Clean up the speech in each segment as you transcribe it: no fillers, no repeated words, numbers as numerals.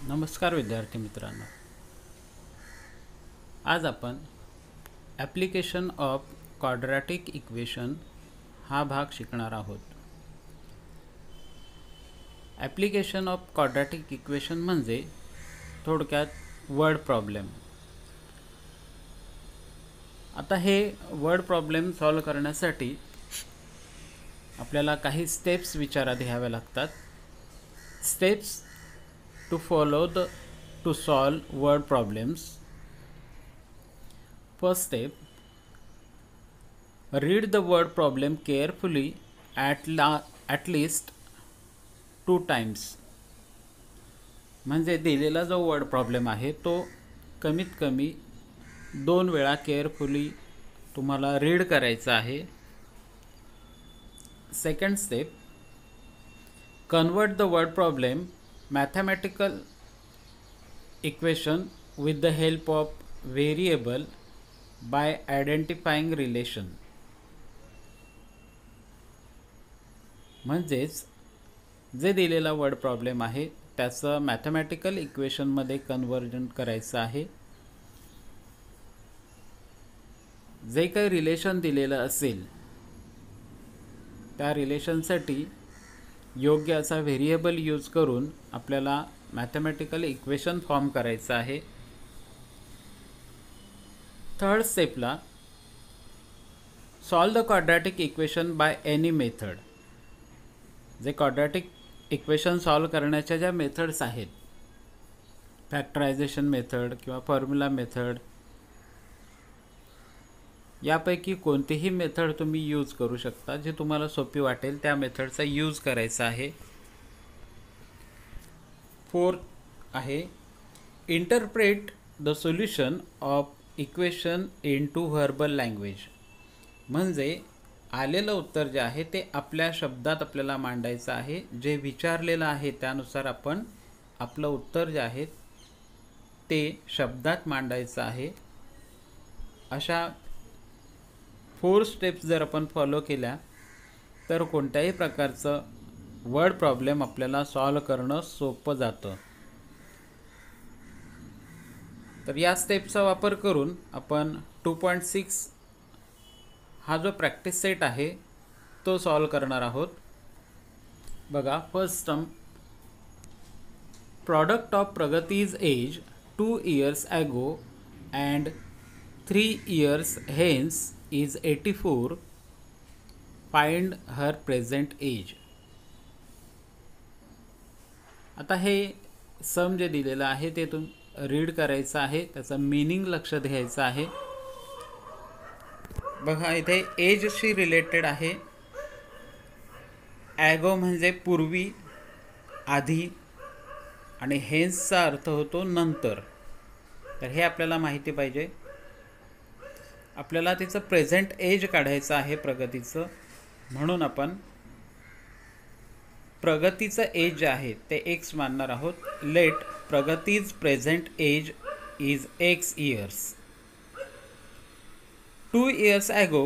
नमस्कार विद्यार्थी मित्रांनो, आज आपण ॲप्लिकेशन ऑफ क्वाड्रॅटिक इक्वेशन हा भाग शिकणार आहोत. ॲप्लिकेशन ऑफ क्वाड्रॅटिक इक्वेशन म्हणजे थोडक्यात वर्ड प्रॉब्लेम. आता हे वर्ड प्रॉब्लेम सॉल्व करण्यासाठी आपल्याला काही स्टेप्स विचारात घ्याव्या लागतात. Steps to follow to solve word problems. First step, read the word problem carefully at least 2 times. म्हणजे दिलेला जो वर्ड प्रॉब्लेम आहे तो कमीत कमी 2 वेळा केअरफुली तुम्हाला रीड करायचा आहे. Second step, convert the word problem mathematical equation with the help of variable by identifying relation. म्हणजेच जे दिलेला वर्ड प्रॉब्लेम आहे त्याचं मॅथमॅटिकल इक्वेशनमध्ये कन्वर्जन करायचं आहे. जे काही रिलेशन दिलेलं असेल त्या रिलेशनसाठी योग्य असा व्हेरिएबल यूज करून आपल्याला मॅथमॅटिकल इक्वेशन फॉर्म करायचं आहे. थर्ड स्टेपला solve the quadratic equation by any method. जे क्वाड्रॅटिक इक्वेशन सॉल्व करण्याच्या ज्या मेथड्स आहेत, फॅक्टरायझेशन मेथड किंवा फॉर्म्युला मेथड, यापैकी कोणतीही मेथड तुम्ही यूज करू शकता. जे तुम्हाला सोपी वाटेल त्या मेथडचा यूज करायचा आहे. फोर्थ आहे, interpret the solution of equation into verbal language. म्हणजे आलेलं उत्तर जे आहे ते आपल्या शब्दात आपल्याला मांडायचं आहे. जे विचारलेलं आहे त्यानुसार आपण आपलं उत्तर जे आहे ते शब्दात मांडायचं आहे. अशा 4 स्टेप्स जर आपण फॉलो केल्या तर कोणत्याही प्रकारचं वर्ड प्रॉब्लेम आपल्याला सॉल्व करणं सोपं जातं. तर या स्टेपचा वापर करून आपण 2.6 हा जो प्रॅक्टिस सेट आहे तो सॉल्व करणार आहोत. बघा, first term, product of Pragati's age 2 years ago and 3 years hence is 84. Find her present age. आता हे सम जे दिलेलं आहे ते रीड करायचं आहे, त्याचं मीनिंग लक्ष द्यायचं आहे. बघा, इथे एजशी रिलेटेड आहे. ॲगो म्हणजे पूर्वी, आधी, आणि हेन्सचा अर्थ होतो नंतर. तर हे आपल्याला माहिती पाहिजे. आपल्याला तिचं प्रेझेंट एज काढायचं आहे प्रगतीचं. म्हणून आपण प्रगतीचं एज जे आहे ते एक्स मानणार आहोत. Let Pragati's present age is x years. 2 years ago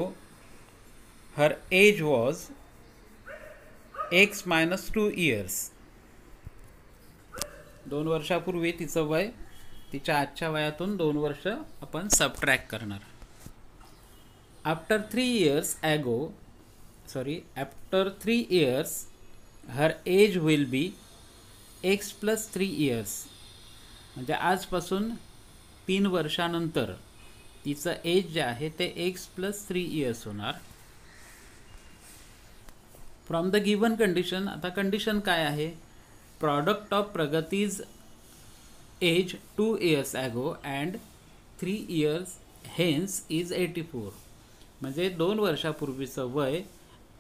her age was x minus 2 years. 2 वर्षापूर्वी तिचं वय तिच्या आजच्या वयातून 2 वर्ष आपण सबट्रॅक्ट करणार. After 3 years her age will be x plus 3 years. म्हणजे आजपासून 3 वर्षानंतर तिचं एज जे आहे ते x plus 3 years होणार. फ्रॉम द गिवन कंडिशन, आता कंडिशन काय आहे? Product of Pragati's age 2 years ago and 3 years hence is 84. म्हणजे 2 वर्षापूर्वीचं वय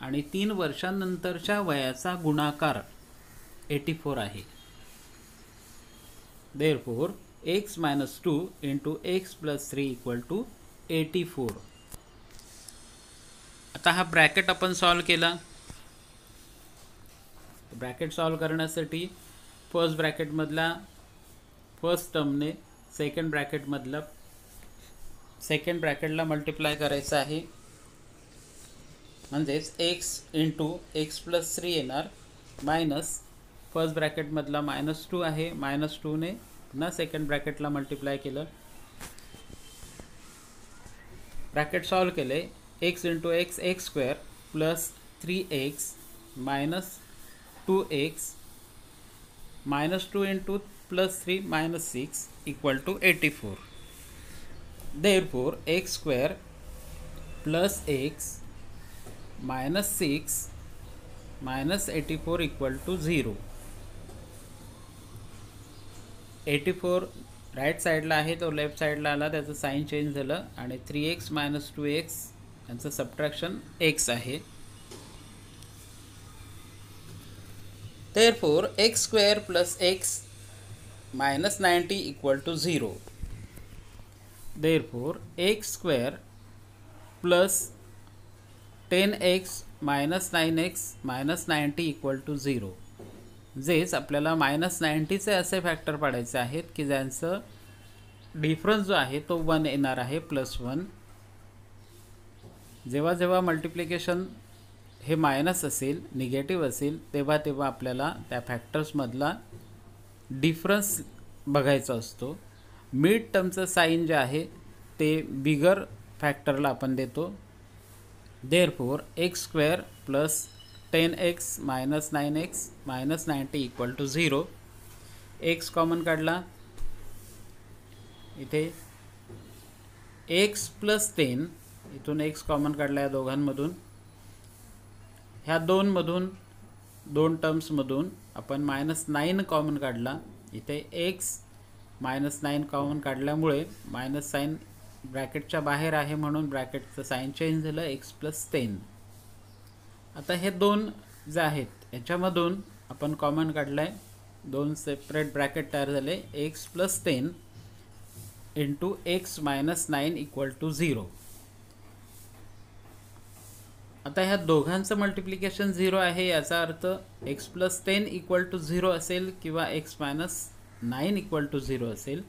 आणि 3 वर्षांनंतरच्या वयाचा गुणाकार 84 आहे. Therefore, x minus 2 into x plus 3 equal to 84. आता हा ब्रॅकेट आपण सॉल्व केला. ब्रॅकेट सॉल्व करण्यासाठी फर्स्ट ब्रॅकेटमधला फर्स्ट टर्मने सेकंड ब्रॅकेटला मल्टिप्लाय करायचं आहे. म्हणजेच x इंटू एक्स प्लस 3 येणार मायनस फर्स्ट ब्रॅकेटमधला -2 आहे, -2ने पुन्हा सेकंड ब्रॅकेटला मल्टिप्लाय केलं, ब्रॅकेट सॉल्व केले, x into x x square plus 3x minus 2x -2 into +3 -6 equal to 84. Therefore x square plus x minus 6 minus 84 equal to 0. 84 right साईडला आहे, तो लेफ्ट साईडला आला, त्याचं साईन चेंज झालं आणि 3x minus 2x यांचं सबट्रॅक्शन x आहे. Therefore x square plus x minus 90 equal to 0. Therefore x square plus 10x minus 9x minus 90 equal to 0. जेच आपल्याला -90चे असे फॅक्टर पाडायचे आहेत की ज्यांचं डिफरन्स जो आहे तो 1 येणार आहे, +1. जेव्हा जेव्हा मल्टिप्लिकेशन हे मायनस असेल, निगेटिव्ह असेल, तेव्हा तेव्हा आपल्याला त्या फॅक्टर्समधला डिफरन्स बघायचा असतो. मिड टर्मचं साईन जे आहे ते बिगर फॅक्टरला आपण देतो. Therefore x square plus 10x minus 9x minus 90 equal to 0. X common काढला, इथे x प्लस 10, इथून x कॉमन काढला या दोघांमधून. ह्या दोनमधून, दोन टर्म्समधून आपण -9 कॉमन काढला, इथे x -9 कॉमन काढल्यामुळे मायनस साईन ब्रॅकेटच्या बाहेर आहे म्हणून ब्रॅकेटचं साईन चेंज झालं, x प्लस 10. आता हे दोन जे आहेत याच्यामधून आपण कॉमन काढलं आहे, दोन सेपरेट ब्रॅकेट तयार झाले, x plus 10 into x minus 9 equal to 0. आता ह्या दोघांचं मल्टिप्लिकेशन 0 आहे, याचा अर्थ x प्लस 10 इक्वल टू 0 असेल किंवा x मायनस 9 इक्वल टू 0 असेल.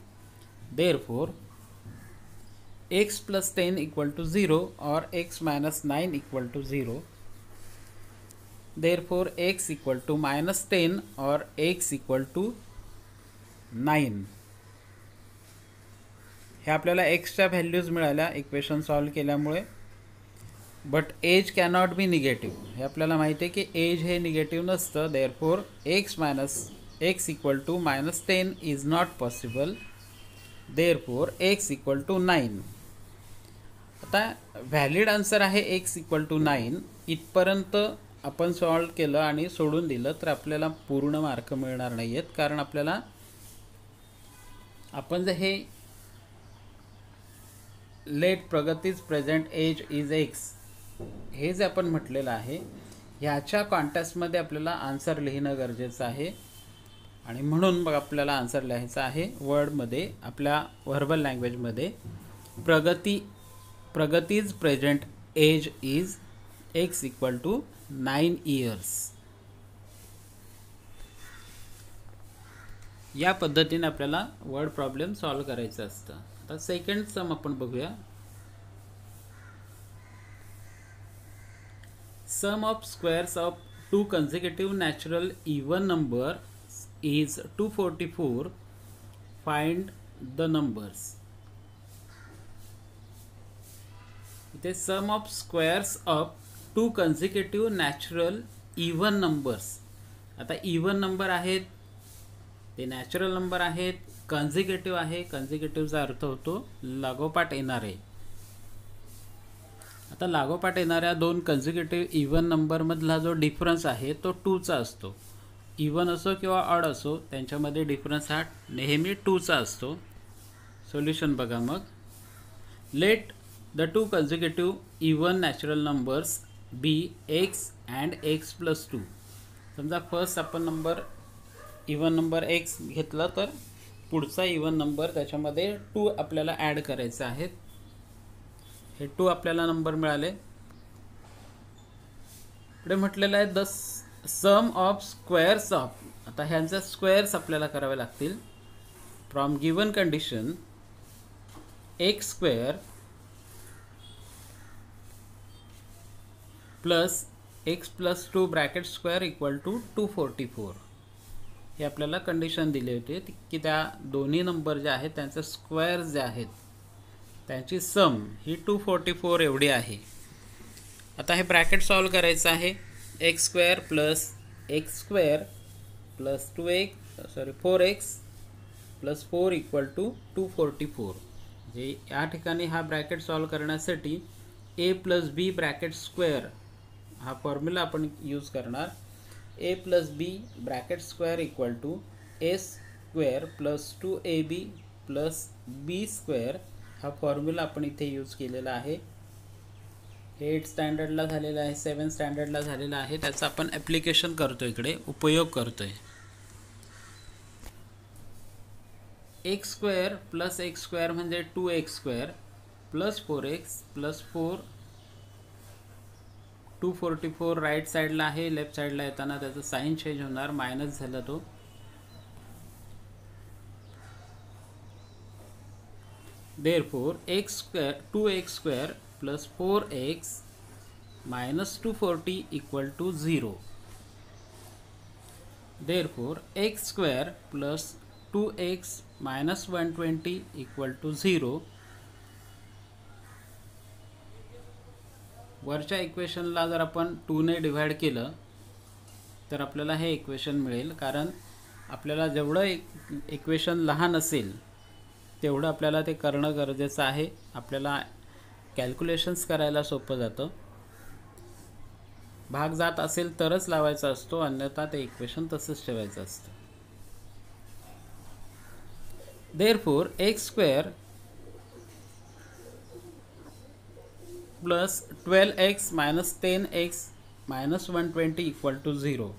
Therefore x plus 10 equal to 0 और x minus 9 equal to 0. Therefore x equal to -10 और x इक्वल टू 9. हे आपल्याला एक्सच्या व्हॅल्यूज मिळाल्या इक्वेशन सॉल्व केल्यामुळे. But age cannot be negative, हे आपल्याला माहिती आहे की एज हे निगेटिव्ह नसतं. Therefore x equal to -10 is not possible. Therefore x equal to 9. आता व्हॅलिड आन्सर आहे x इक्वल टू 9. इथपर्यंत आपण सॉल्व केलं आणि सोडून दिलं तर आपल्याला पूर्ण मार्क मिळणार नाही आहेत, कारण आपल्याला आपण जे हे let Pragati's present age is x हे जे आपण म्हटलेलं आहे ह्याच्या कॉन्टेक्स्टमध्ये आपल्याला आन्सर लिहिणं गरजेचं आहे. आणि म्हणून मग आपल्याला आन्सर लिहायचा आहे वर्डमध्ये, आपल्या व्हर्बल लँग्वेजमध्ये. Pragati's present age is x equal to 9 years. या पद्धतीने आपल्याला वर्ड प्रॉब्लेम सॉल्व करायचं असतं. आता सेकंड सम आपण बघूया. Sum of squares of 2 consecutive natural even number is 244. Find the numbers. इथे sum of squares of 2 consecutive natural even numbers. आता इवन नंबर आहेत, ते नॅचरल नंबर आहेत, कन्झिक्युटिव्ह आहे. कन्झिक्युटिव्हचा अर्थ होतो लागोपाठ येणारे. आता लागोपाठ येणाऱ्या दोन कन्झिक्युटिव्ह इवन नंबरमधला जो डिफरन्स आहे तो 2चा असतो. इवन असो किंवा ऑड असो, त्यांच्यामध्ये डिफरन्स हा नेहमी 2चा असतो. सोल्युशन बघा मग. Let the 2 consecutive even natural numbers be x and x plus 2. समजा फर्स्ट आपण नंबर इवन नंबर x घेतला तर पुढचा इवन नंबर त्याच्यामध्ये 2 आपल्याला ॲड करायचे आहेत. हे 2 आपल्याला नंबर मिळाले. पुढे म्हटलेलं आहे the sum of squares of. आता ह्यांचे स्क्वेअर्स आपल्याला करावे लागतील. From given condition x square plus x plus 2 bracket square equal to 244. हे आपल्याला कंडिशन दिली होती की त्या दोन्ही नंबर जे आहेत त्यांचे स्क्वेअर जे आहेत त्यांची सम ही 244 एवढी आहे. आता हे ब्रॅकेट सॉल्व करायचं आहे. X square plus x square plus 4x plus 4 equal to 244. जे या ठिकाणी हा ब्रॅकेट सॉल्व करण्यासाठी a plus B bracket square हा फॉर्म्युला आपण यूज करणार. a plus B bracket square equal to A square plus 2ab plus B square हा formula आपण इथे यूज केलेला आहे. 8 स्टँडर्डला झालेला आहे, 7 स्टँडर्डला झालेला आहे. त्याचा आपण ॲप्लिकेशन करतो, इकडे उपयोग करतोय. X square plus x square म्हणजे 2x square plus 4x plus 4 244 right साईडला आहे. लेफ्ट साईडला येताना त्याचं साईन चेंज होणार, मायनस झाला तो. Therefore, 2x square plus 4x minus 240 equal to 0. Therefore, x square plus 2x minus 120 equal to 0. वरच्या इक्वेशनला जर आपण 2 ने डिवाइड केलं तर आपल्याला हे इक्वेशन मिळेल, कारण आपल्याला जेवढं इक्वेशन लहान असेल तेवढं आपल्याला ते करणं गरजेचं आहे. आपल्याला कॅल्क्युलेशन्स करायला सोपं जातं. भाग जात असेल तरच लावायचा असतो, अन्यथा ते इक्वेशन तसंच ठेवायचं असतं. Therefore, x square plus 12x minus 10x minus 120 equal to 0.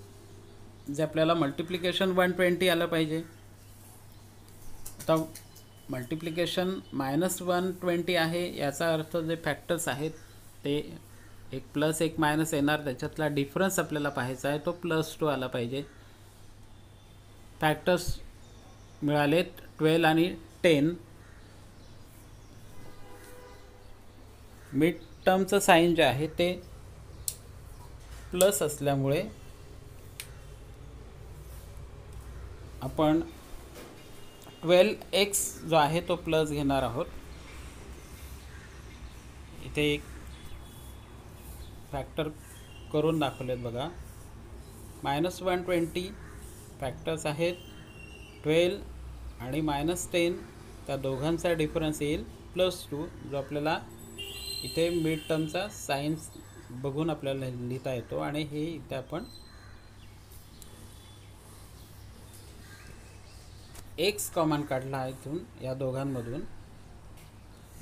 जे आपल्याला मल्टिप्लिकेशन 120 आलं पाहिजे. आता मल्टिप्लिकेशन -120 आहे, याचा अर्थ जे फॅक्टर्स आहेत ते एक प्लस एक मायनस येणार, त्याच्यातला डिफरन्स आपल्याला पाहायचा आहे, तो +2 आला पाहिजे. फॅक्टर्स मिळालेत 12 आणि 10. मिड टर्मचं साईन जे आहे ते प्लस असल्यामुळे आपण 12x जो आहे तो प्लस घेणार आहोत. इथे एक फॅक्टर करून दाखवलेत बघा. -120 फॅक्टर्स आहेत, 12 आणि -10, त्या दोघांचा डिफरन्स येईल +2, जो आपल्याला इथे मिड टर्मचा सायन्स बघून आपल्याला लिहिता येतो. आणि हे इथे आपण x कॉमन काढला आहे. इथून या दोघांमधून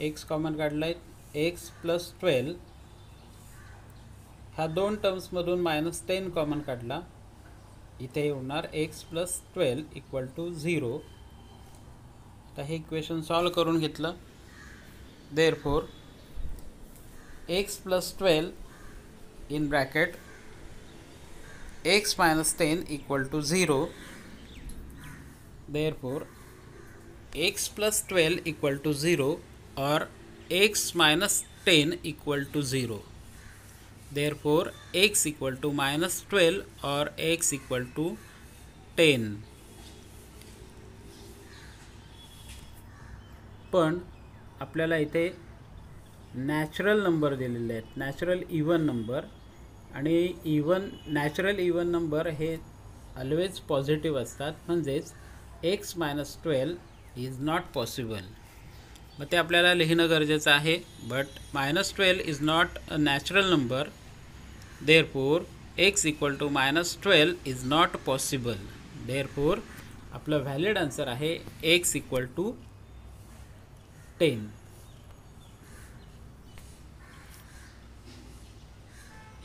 x कॉमन काढला आहे. x प्लस 12 ह्या दोन टर्म्समधून -10 कॉमन काढला, इथे होणार x प्लस 12 इक्वल टू 0. आता हे इक्वेशन सॉल्व करून घेतलं. Therefore, x plus 12 in bracket x minus 10 equal to 0. Therefore, x plus 12 equal to 0 or x minus 10 equal to 0. Therefore, x equal to -12 or x equal to 10. पण आपल्याला इथे natural number दिलेले आहेत, natural even number. आणि natural even number हे always positive असतात, म्हणजेच x minus 12 is not possible. मग ते आपल्याला लिहिणं गरजेचं आहे. But -12 is not a natural number. Therefore x equal to -12 is not possible. Therefore आपलं व्हॅलिड आन्सर आहे x इक्वल टू 10.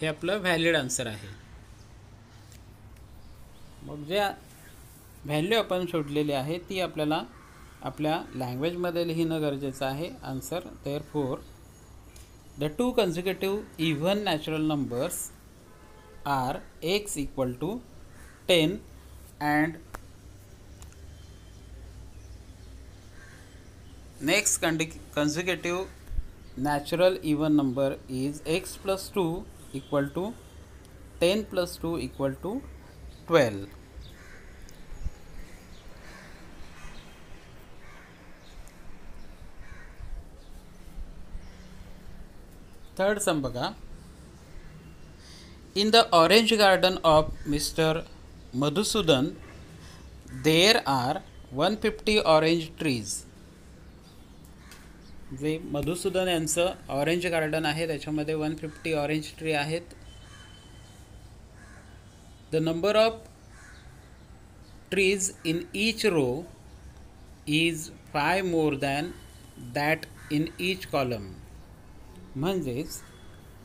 हे आपलं व्हॅलिड आन्सर आहे. मग जे व्हॅल्यू आपण शोधलेली आहे ती आपल्याला आपल्या लँग्वेजमध्ये लिहिणं गरजेचं आहे answer. Therefore the 2 consecutive even natural numbers are x equal to 10 and next consecutive natural even number is x plus 2 equal to 10 plus 2 equal to 12. Third सम बघा. In the orange garden of Mr. Madhusudan, there are 150 orange trees. जे मधुसूदन यांचं orange garden आहे त्याच्यामध्ये 150 orange tree आहेत. The number of trees in each row is 5 more than that in each column. म्हणजेच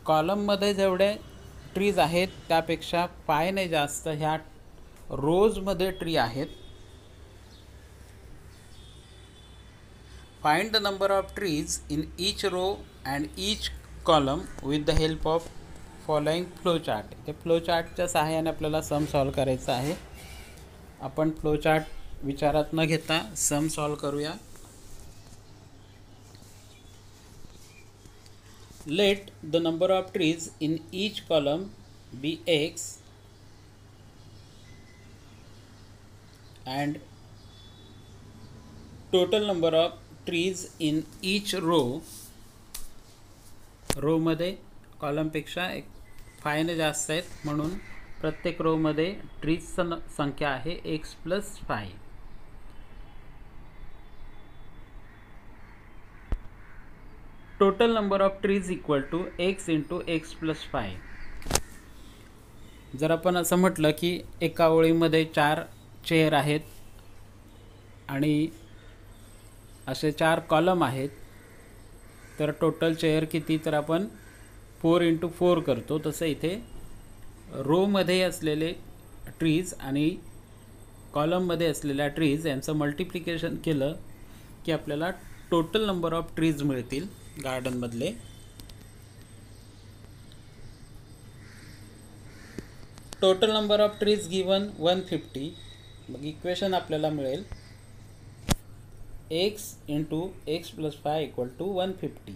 कॉलममध्ये जेवढे trees आहेत त्यापेक्षा 5 ने जास्त ह्या रोजमध्ये ट्री आहेत. Find the number of trees in each row and each column with the help of following flow chart. ते फ्लो चार्टच्या सहाय्याने आपल्याला सम सॉल्व करायचा आहे. आपण फ्लो चार्ट विचारात न घेता सम सॉल्व करूया. Let the number of trees in each column be x and total number of trees in each row मध्ये कॉलमपेक्षा 5 ने जास्त आहेत म्हणून प्रत्येक रो मध्ये ट्रीजची संख्या आहे x + 5. Total number of trees equal to x × x + 5. जर आपण असं म्हटलं की एका ओळीमध्ये 4 चेअर आहेत आणि असे 4 कॉलम आहेत तर टोटल चेअर किती, तर आपण 4 × 4 करतो. तसं इथे रोमध्ये असलेले ट्रीज आणि कॉलममध्ये असलेल्या ट्रीज यांचं मल्टिप्लिकेशन केलं की आपल्याला टोटल नंबर ऑफ ट्रीज मिळतील गार्डनमधले. Total number of trees given 150. मग इक्वेशन आपल्याला मिळेल x × x + 5 = 150.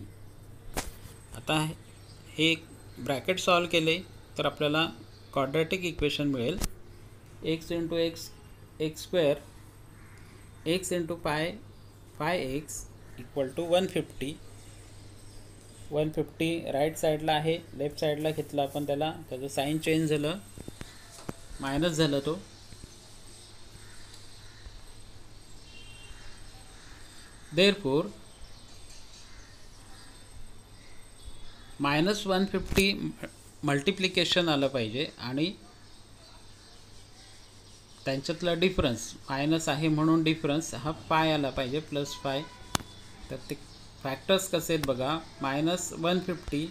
आता हे ब्रॅकेट सॉल्व केले तर आपल्याला क्वाड्रॅटिक इक्वेशन मिळेल x × x² x × 5x = 150. 150 right साईडला आहे, लेफ्ट साईडला घेतला आपण त्याला, त्याचं साईन चेंज झालं, मायनस झालं तो. देअरफॉर -150 मल्टिप्लिकेशन आलं पाहिजे आणि त्यांच्यातला डिफरन्स मायनस आहे म्हणून डिफरन्स हा पाय आला पाहिजे +5. तर ते फॅक्टर्स कसे आहेत बघा. -150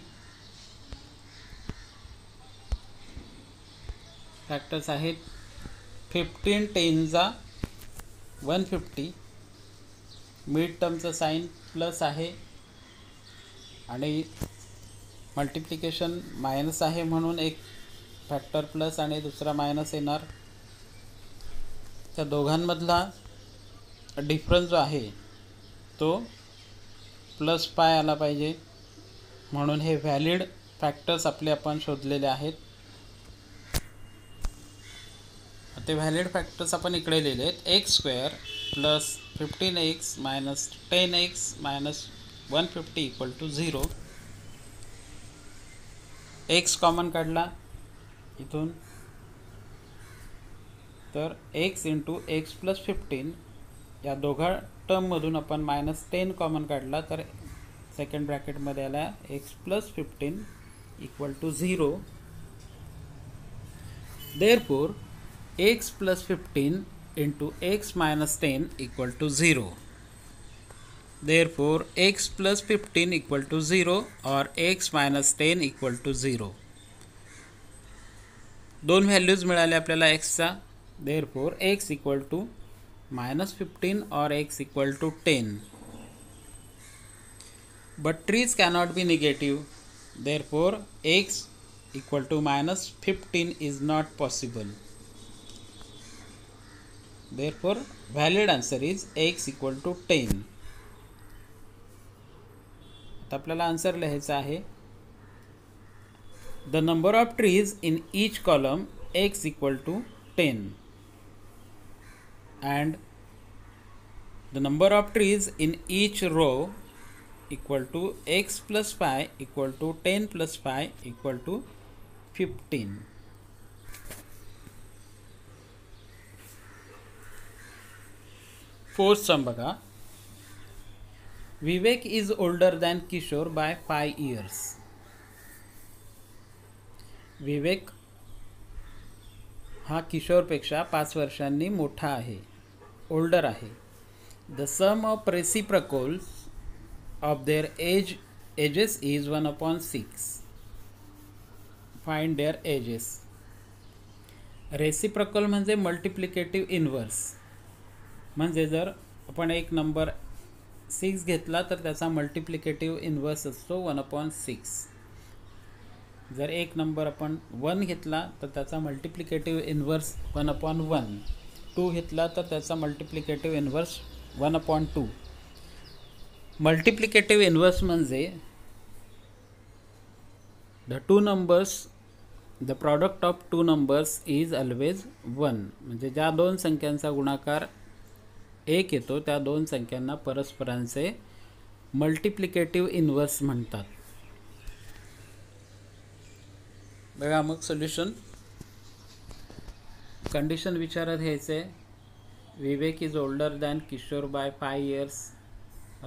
फॅक्टर्स आहेत 15 10 150. मिड टर्मचं साईन प्लस आहे आणि मल्टिप्लिकेशन मायनस आहे म्हणून एक फॅक्टर प्लस आणि दुसरा मायनस येणार. त्या दोघांमधला डिफरन्स जो आहे तो +5 आला पाहिजे म्हणून हे व्हॅलिड फॅक्टर्स आपले आपण शोधलेले आहेत. ते व्हॅलिड फॅक्टर्स आपण इकडे लिहिले आहेत. x² + 15x - 10x - 150 = 0. x common काढला इथून तर x × x + 15 या दोघा टर्ममधून आपण -10 कॉमन काढला तर सेकंड ब्रॅकेटमध्ये आला x + 15 = 0. Therefore x + 15 × x - 10 = 0. Therefore x + 15 = 0 or x - 10 = 0. दोन व्हॅल्यूज मिळाले आपल्याला xचा. Therefore x = -15 or x = 10. But trees cannot be negative. Therefore x = -15 is not possible. Therefore valid answer is x = 10. आता आपल्याला आन्सर लिहायचा आहे. The number of trees in each column x = 10 and the number of trees in each row equal to x plus five equal to 10 plus five equal to 15. Fourth sum बघा. Vivek is older than Kishor by 5 years. Vivek हा किशोरपेक्षा 5 वर्षांनी मोठा आहे, older आहे. The sum of reciprocals of their ages is 1/6. Find their ages. Reciprocal म्हणजे multiplicative inverse. म्हणजे जर आपण एक नंबर 6 घेतला तर त्याचा मल्टिप्लिकेटिव्ह इन्व्हर्स असतो 1/6. जर एक नंबर आपण 1 घेतला तर त्याचा मल्टिप्लिकेटिव्ह इन्व्हर्स 1/1. 2 घेतला तर त्याचा मल्टिप्लिकेटिव्ह इन्व्हर्स 1/2. मल्टिप्लिकेटिव्ह इन्व्हर्स म्हणजे the product of two numbers is always 1. म्हणजे ज्या दोन संख्यांचा गुणाकार 1 येतो त्या दोन संख्यांना परस्परांचे मल्टिप्लिकेटिव्ह इन्व्हर्स म्हणतात. बघा मग सोल्युशन. कंडिशन विचारात घ्यायचे. Vivek is older than Kishor by 5 years.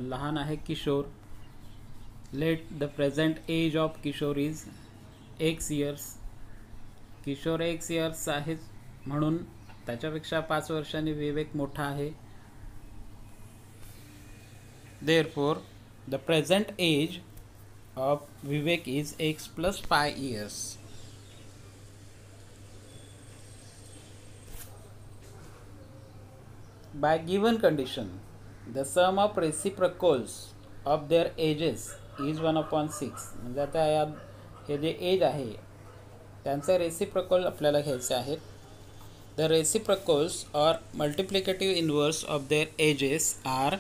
लहान आहे Kishor. Let the present age of Kishor is x years. Kishor x years आहे म्हणून त्याच्यापेक्षा 5 वर्षांनी विवेक मोठा आहे. Therefore, the present age of Vivek is x plus 5 years. By given condition, the sum of reciprocals of their ages is 1/6. म्हणजे आता हे जे एज आहे त्यांचे रेसिप्रोकल आपल्याला घ्यायचे आहेत. The reciprocals or multiplicative inverse of their ages are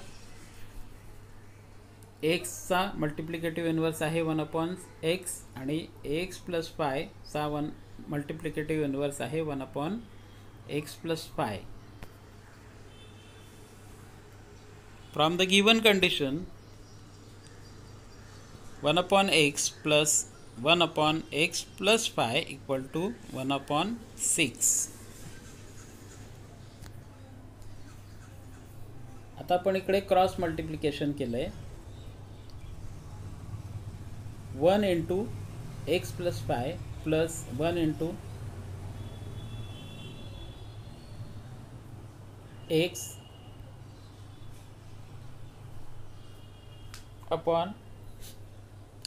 एक्सचा मल्टिप्लिकेटिव्ह इन्व्हर्स आहे 1/x आणि एक्स प्लस फाय चा मल्टिप्लिकेटिव्ह इन्व्हर्स आहे 1/x plus five. From the given condition 1/x plus 1/x plus five equal to 1/6. आता आपण इकडे cross multiplication केलं आहे. 1 into x plus 5 plus 1 into x upon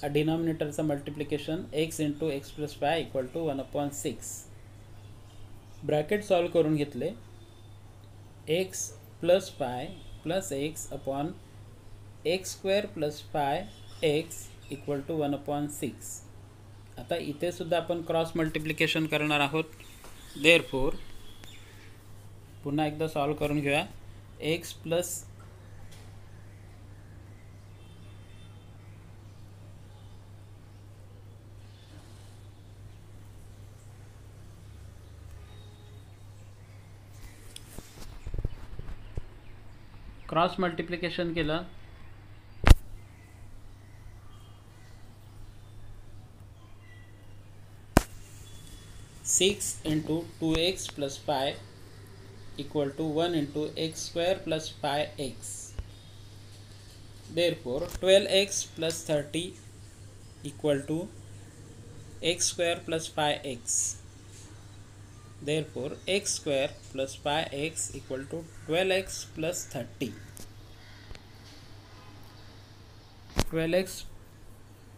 a denominatorचा multiplication x into x plus 5 equal to 1/6. Bracket solve करून घेतले. x plus 5 plus x upon x square plus 5x equal to 1/6. आता इथे सुद्धा आपण क्रॉस मल्टिप्लिकेशन करणार आहोत. देअरफोर पुन्हा एकदा सॉल्व करून घेऊया. x प्लस क्रॉस मल्टिप्लिकेशन केलं. 6 into 2x plus 5 equal to 1 into x square plus 5x. Therefore 12x plus 30 equal to x square plus 5x. Therefore x square plus 5x equal to 12x plus 30. 12x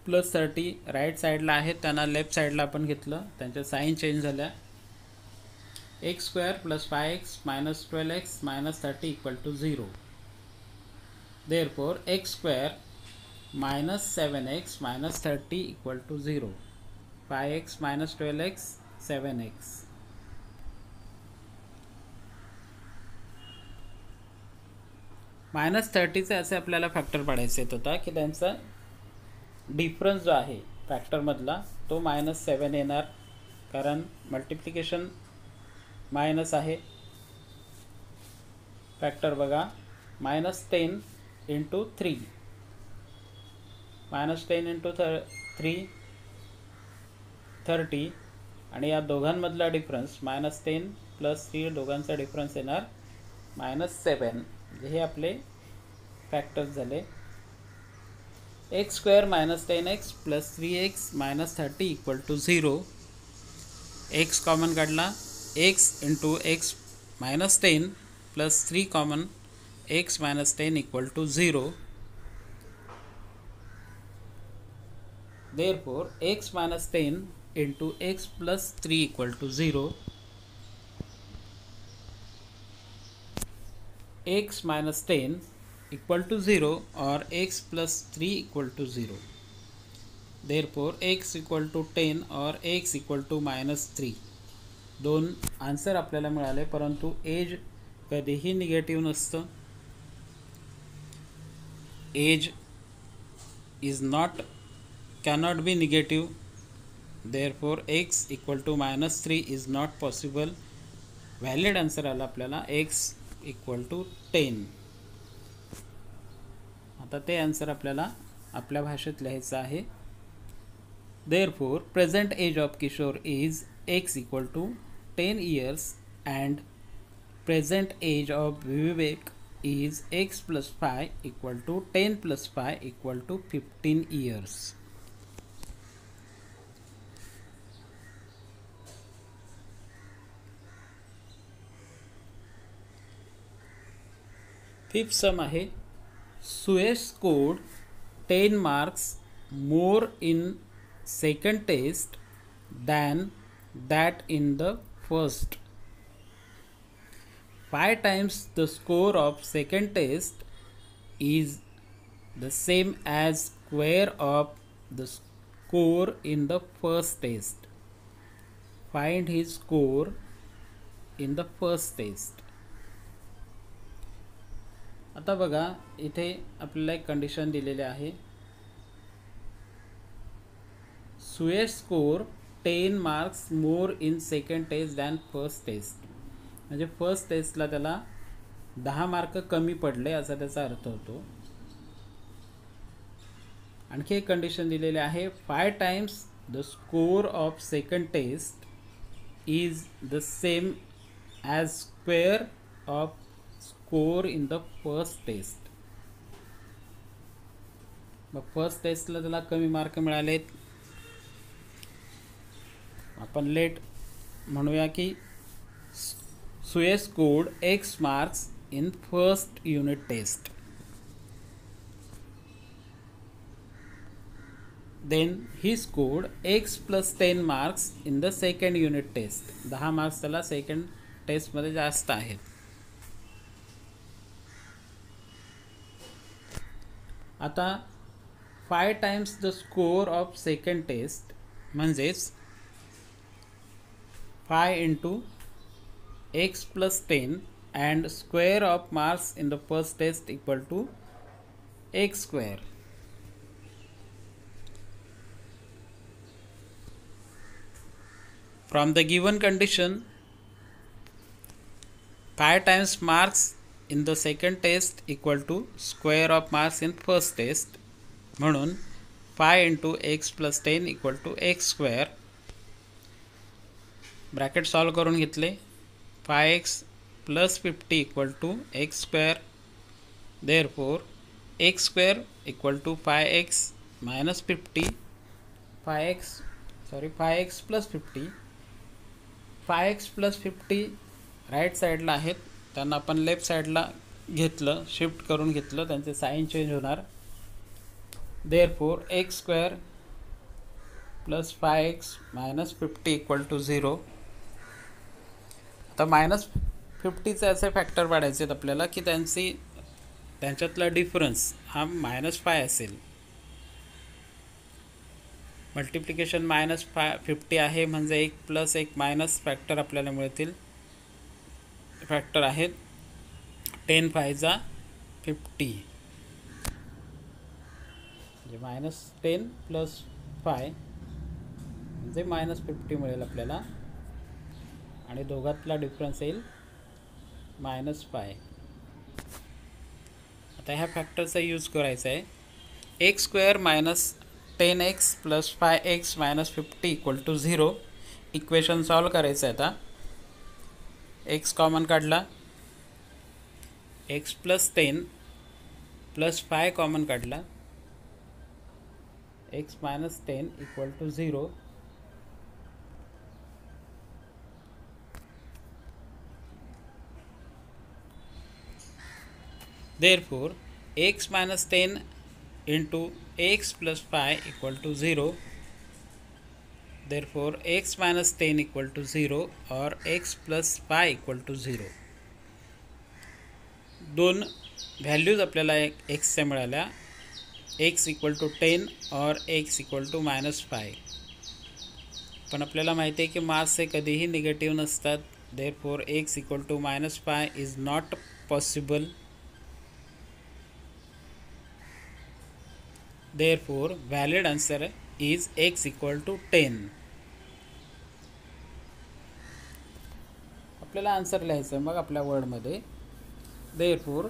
plus 30 right साईडला आहे, त्यांना left साईडला आपण घेतलं, त्यांच्या sign change झाल्या. X square plus 5x minus 12x minus 30 equal to 0. Therefore x square minus 7x minus 30 equal to 0. 5x minus 12x 7x. Minus 30चे असे आपल्याला फॅक्टर पाडायचे येत होता की त्यांचा डिफरन्स जो आहे फॅक्टरमधला तो -7 येणार, कारण मल्टिप्लिकेशन मायनस आहे. फॅक्टर बघा -10 × 3 -10 इंटू 3 30 आणि या दोघांमधला डिफरन्स -10 + 3 दोघांचा डिफरन्स येणार -7. म्हणजे हे आपले फॅक्टर्स झाले. x² - 10x + 3x - 30 = 0. x common काढला, x into x -10 + 3 common, x - 10 = 0. Therefore x - 10 into x plus 3 = 0. x - 10 = 0 or x plus 3 = 0. Therefore x = 10 or x = -3. दोन आन्सर आपल्याला मिळाले, परंतु एज कधीही निगेटिव्ह नसतं. Age cannot be negative. Therefore x = -3 is not possible. Valid answer आला आपल्याला x = 10. आता ते आन्सर आपल्याला आपल्या भाषेत लिहायचं आहे. Therefore present age of Kishore is x = 10 years and present age of Vivek is x plus 5 = 10 plus 5 = 15 years. Fifth सम आहे, Suyash scored 10 marks more in second test than that in the first. 5 times the score of second test is the same as square of the score in the first test. Find his score in the first test. आता बघा, इथे आपल्याला एक condition दिलेली आहे. Suyash score 10 marks more in second test than first test. म्हणजे first टेस्टला त्याला 10 मार्क कमी पडले असा त्याचा अर्थ होतो. आणखी एक कंडिशन दिलेली आहे, 5 times the score of second test is the same as square of score in the first test. मग फर्स्ट टेस्टला त्याला कमी मार्क मिळालेत. आपण लेट म्हणूया की Suyash scored x marks in first unit test. Then he scored x + 10 marks in the second unit test. 10 marks त्याला second टेस्टमध्ये जास्त आहेत. आता 5 times the score of second test म्हणजेच 5 into x + 10 and square of marks in the first test = x². From the given condition, 5 times marks in the second test = square of marks in first test. म्हणून 5 into x + 10 = x². Bracket solve करून घेतले. 5x + 50 = x². Therefore x² = 5x - 50. 5x + 50. 5x + 50 right साईडला आहेत, त्यांना आपण left साईडला घेतलं, shift करून घेतलं, त्यांचे साईन चेंज होणार. Therefore x² + 5x - 50 = 0. आता -50चे असे फॅक्टर पाडायचे आहेत आपल्याला की त्यांच्यातला डिफरन्स हा -5 असेल. मल्टिप्लिकेशन -50 आहे म्हणजे 1 + 1 मायनस फॅक्टर आपल्याला मिळतील. फॅक्टर आहेत 10 × 5 = 50. म्हणजे -10 + 5 म्हणजे -50 मिळेल आपल्याला आणि दोघातला डिफरन्स येईल -5. आता ह्या फॅक्टरचा यूज करायचा आहे. X square minus 10x plus 5x minus 50 equal to 0. Equation solve करायचं आहे. आता एक्स कॉमन काढला, एक्स प्लस 10 प्लस 5 कॉमन काढला, x minus 10 equal to 0. Therefore, x minus 10 into x plus 5 equal to 0. Therefore, x minus 10 equal to 0 or x plus 5 equal to 0. दोन values आपल्याला एक्सच्या मिळाल्या, x equal to 10 और x equal to -5. पण आपल्याला माहिती आहे की मास हे कधीही निगेटिव्ह नसतात. Therefore, x equal to -5 is not possible. Therefore, valid answer is x equal to 10. आपल्याला आन्सर लिहायचं आहे मग आपल्या वर्डमध्ये. Therefore,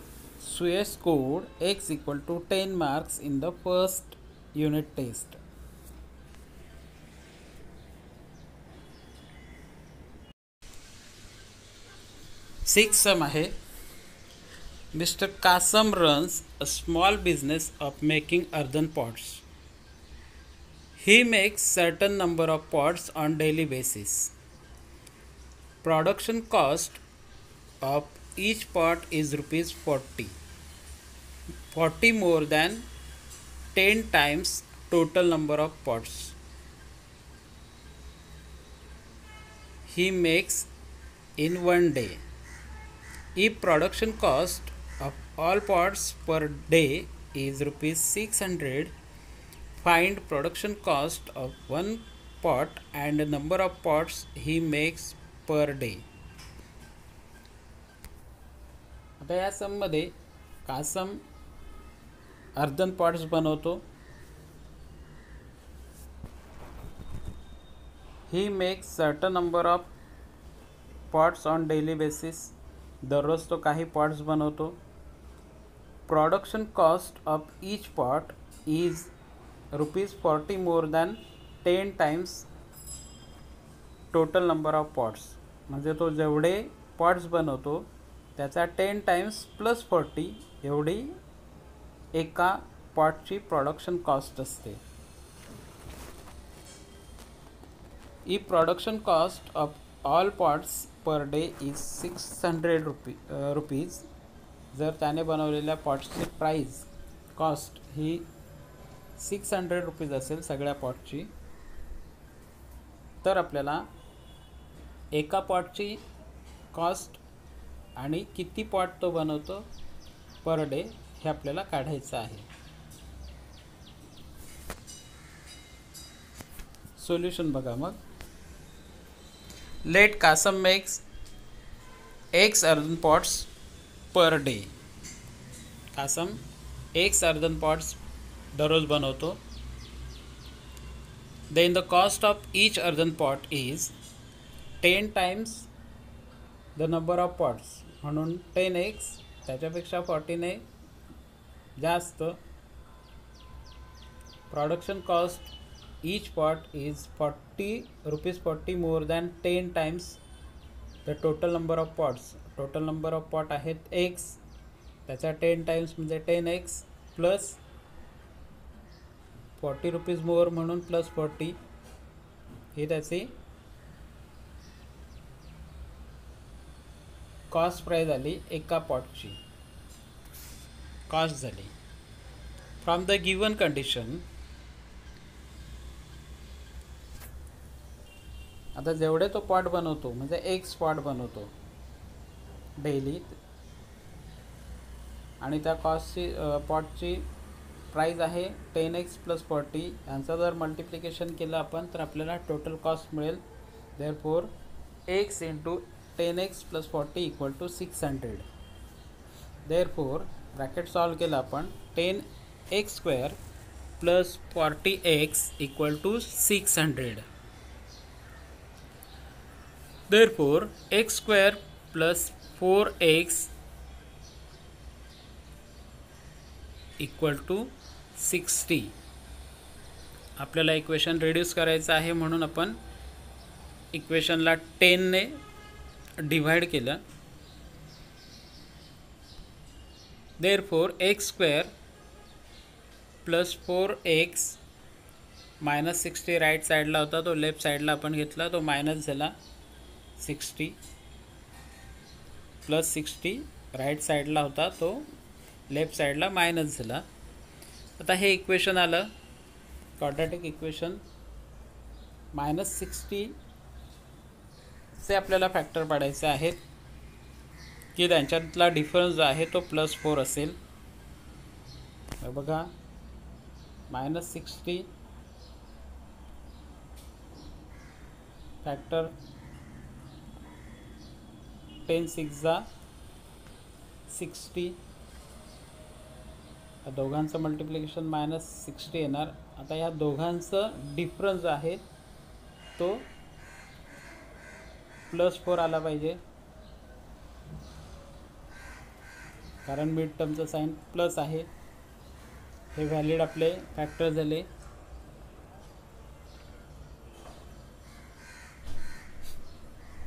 Suyash scored x equal to 10 marks in the first unit test. Six सम आहे. Mr. Kasam runs a small business of making earthen pots. He makes certain number of pots on daily basis. Production cost of each pot is rupees 40. 40 more than 10 times total number of pots he makes in one day. If production cost of all pots per day is rupees 600, find production cost of one pot and number of pots he makes per day. आता या सममध्ये Kasam earthen pots बनवतो. He makes certain number of pots on daily basis. दररोज तो काही pots बनवतो. Production cost of each pot is rupees 40 more than 10 times total number of pots. म्हणजे तो जेवढे पॉट्स बनवतो त्याचा 10 टाइम्स प्लस 40 एवढी एका पॉटची प्रोडक्शन कॉस्ट असते. If production cost of all pots per day is 600 rupees. जर त्याने बनवलेल्या पॉट्सची प्राईस कॉस्ट ही 600 रुपीज असेल सगळ्या पॉटची, तर आपल्याला एका पॉटची कॉस्ट आणि किती पॉट तो बनवतो पर डे हे आपल्याला काढायचं आहे. सोल्युशन बघा मग. Let Kasam makes x earthen pots per day. Kasam x earthen pots दररोज बनवतो. Then the cost of each earthen pot is 10 times the number of pots. म्हणून 10x त्याच्यापेक्षा 40ने जास्त. Production cost each pot is 40 more than 10 times the total number of pot. टोटल number ऑफ पॉट आहेत x, त्याचा 10 टाइम्स म्हणजे 10x प्लस 40 रुपीज मोर म्हणून प्लस 40 ही त्याची कॉस्ट प्राईस झाली. एका पॉटची कॉस्ट झाली. फ्रॉम द गिवन कंडिशन, आता जेवढे तो पॉट बनवतो म्हणजे एक पॉट बनवतो डेली आणि त्या कॉस्टची पॉटची प्राईस आहे 10x प्लस 40. यांचा जर मल्टिप्लिकेशन केलं आपण तर आपल्याला टोटल कॉस्ट मिळेल. Therefore x into 10x plus 40 equal to 600. Therefore bracket solve केलं आपण 10x square plus 40x equal to 600. Therefore, x square plus 4x equal to 60 आपल्याला इक्वेशन रिड्यूस करायचं आहे, म्हणून आपण इक्वेशनला 10ने डिवाइड केलं. Therefore x square plus 4x minus 60 right साईडला होता, तो लेफ्ट साईडला आपण घेतला, तो मायनस झाला. 60 प्लस 60 राईट साईडला होता, तो लेफ्ट साईडला मायनस झाला. आता हे इक्वेशन आलं क्वाड्रॅटिक इक्वेशन. मायनस 60 चे आपल्याला फॅक्टर पाडायचे आहेत की त्यांच्यातला डिफरन्स जो आहे तो +4 असेल. बघा मायनस 60 फॅक्टर 10 6 जा 60. दोघांचं मल्टिप्लिकेशन मायनस 60 येणार. आता या दोघांचं डिफरन्स जो आहे तो +4 आला पाहिजे, कारण मिड टर्मचं साईन प्लस आहे. हे व्हॅलिड आपले फॅक्टर झाले.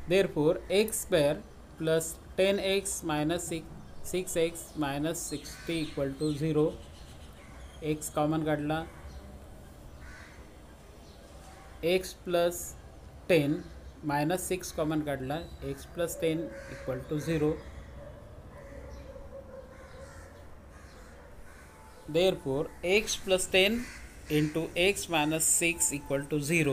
Therefore x square plus 10x minus 6x minus 60 equal to 0. X common काढला. एक्स प्लस 10 मायनस 6 कॉमन काढला. X plus 10 equal to 0. Therefore, x plus 10 into x minus 6 equal to 0.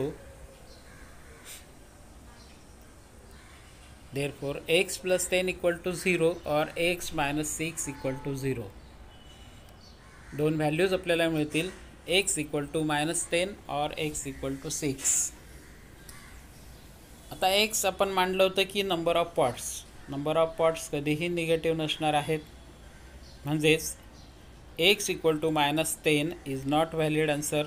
Therefore, x plus 10 equal to 0 or x minus 6 equal to 0. दोन values आपल्याला मिळतील, x equal to -10 or x equal to 6. आता x आपण मांडलं होतं की number of pots. Number of pots कधीही negative नसणार आहेत, म्हणजेच x equal to -10 is not valid answer.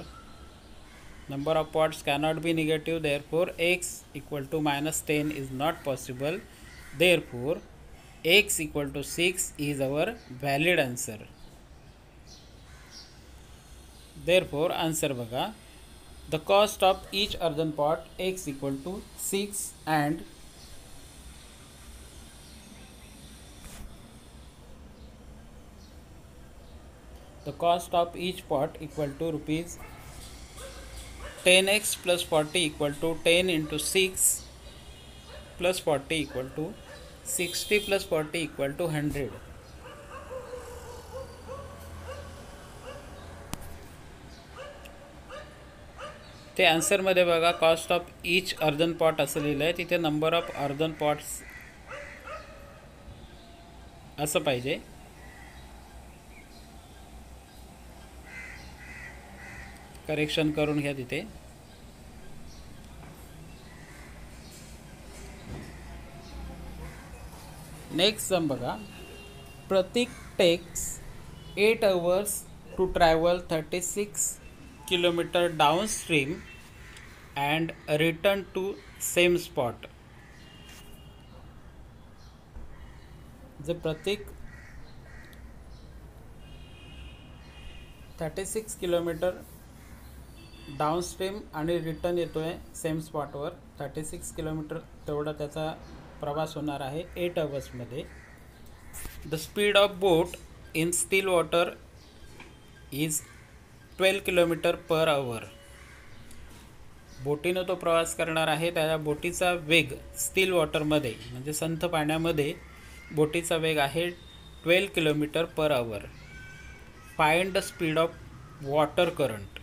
Number of pots cannot be negative, therefore x equal to -10 is not possible. Therefore x equal to 6 is our valid answer. Therefore answer बघा, the cost of each earthen pot x equal to 6 and the cost of each pot equal to rupees 10x plus 40 equal to 10 into 6 plus 40 equal to 60 plus 40 equal to 100. ते आन्सरमध्ये बघा cost of each earthen pot असं लिहिलं आहे, तिथे number of earthen pots असं पाहिजे. Correction करून घ्या तिथे. नेक्स्ट सम बघा, Pratik takes 8 hours to travel 36 kilometre downstream and return to same spot. जे प्रतीक 36 किलोमीटर डाउनस्ट्रीम आणि रिटर्न येतो आहे सेम स्पॉटवर. 36 किलोमीटर तेवढा त्याचा प्रवास होणार आहे 8 hours. The speed of boat in still water is 12 kilometre per hour. बोटीनं तो प्रवास करणार आहे, त्याच्या बोटीचा वेग स्टील वॉटरमध्ये म्हणजे संथ पाण्यामध्ये बोटीचा वेग आहे 12 kilometre per our. Find the speed of water current.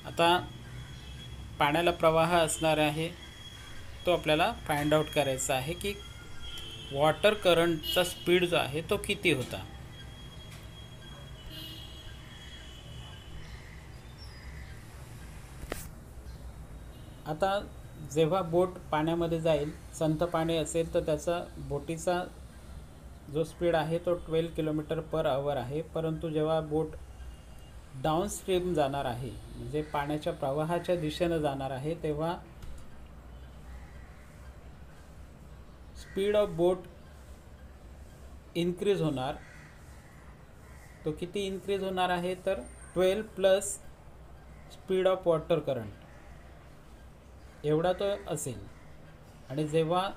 आता पाण्याला प्रवाह असणार आहे, तो आपल्याला फाइंड आउट करायचा आहे की वॉटर करंटचा स्पीड जो आहे तो किती होता. आता जेव्हा बोट पाण्यामध्ये जाईल, संथ पाणी असेल तर त्याचा बोटीचा जो स्पीड आहे तो 12 किलोमीटर पर आवर आहे. परंतु जेव्हा बोट डाउनस्ट्रीम जाणार आहे म्हणजे पाण्याच्या प्रवाहाच्या दिशेने जाणार आहे, तेव्हा स्पीड ऑफ बोट इन्क्रीज होणार तो किती इन्क्रीज होणार आहे तर 12 plus speed of water current एवढा तो असेल. आणि जेव्हा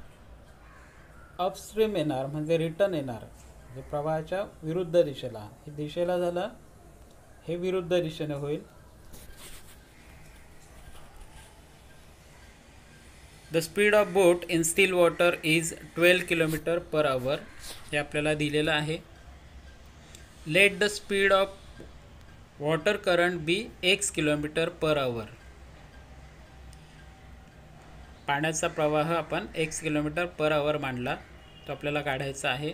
अपस्ट्रीम येणार म्हणजे रिटर्न येणार म्हणजे प्रवाहाच्या विरुद्ध दिशेला, हे दिशेला झालं, हे विरुद्ध दिशेने होईल. The speed of boat in still water is 12 km/h हे आपल्याला दिलेलं आहे. Let the speed of water current be x km/h. पाण्याचा प्रवाह आपण x km/h मांडला, तो आपल्याला काढायचा आहे.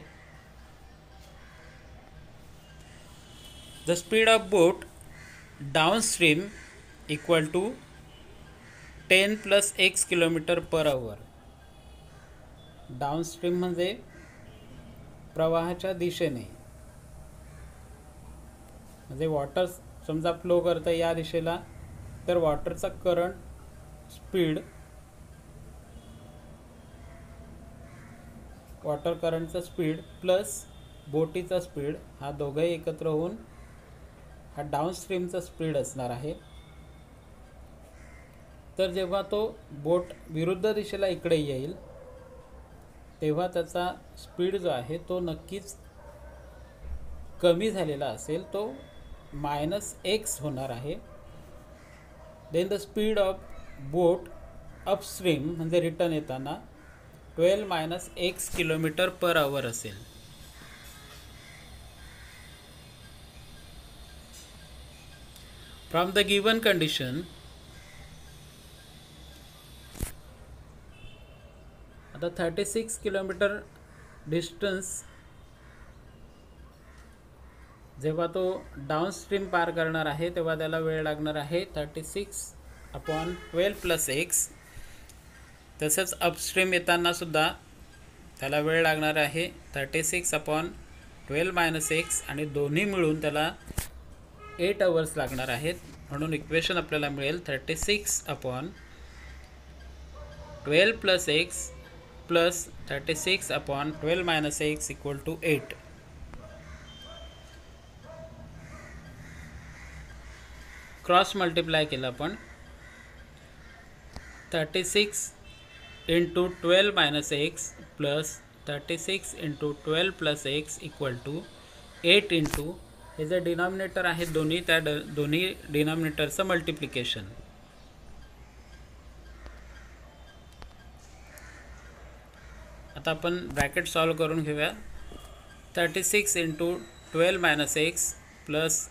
The speed of boat downstream equal to 10 + x km/h. Downstream म्हणजे प्रवाहाच्या दिशेने, म्हणजे वॉटर समजा फ्लो करतं या दिशेला, तर वॉटरचा करंट स्पीड, वॉटर करंटचा स्पीड प्लस बोटीचा स्पीड, हा दोघंही एकत्र होऊन हा डाउनस्ट्रीमचा स्पीड असणार आहे. तर जेव्हा तो बोट विरुद्ध दिशेला इकडे येईल तेव्हा त्याचा स्पीड जो आहे तो नक्कीच कमी झालेला असेल, तो -x होणार आहे. Then the speed of boat upstream म्हणजे रिटर्न येताना 12 - x km/h असेल. फ्रॉम द गिवन कंडिशन, आता 36 किलोमीटर डिस्टन्स जेव्हा तो डाउनस्ट्रीम पार करणार आहे तेव्हा त्याला वेळ लागणार आहे 36/12 + x. तसंच अपस्ट्रीम येताना सुद्धा त्याला वेळ लागणार आहे 36/12 - x, आणि दोन्ही मिळून त्याला 8 hours लागणार आहेत. म्हणून इक्वेशन आपल्याला मिळेल 36/12 + x plus 36/12 - x = 8. Cross multiply केलं आपण, 36 × 12 - x प्लस 36 × 12 + x = 8 × हे जे डिनॉमिनेटर आहे दोन्ही, त्या दोन्ही डिनॉमिनेटरचं मल्टिप्लिकेशन. आता आपण ब्रॅकेट सॉल्व करून घेऊया. 36 × 12 - x plus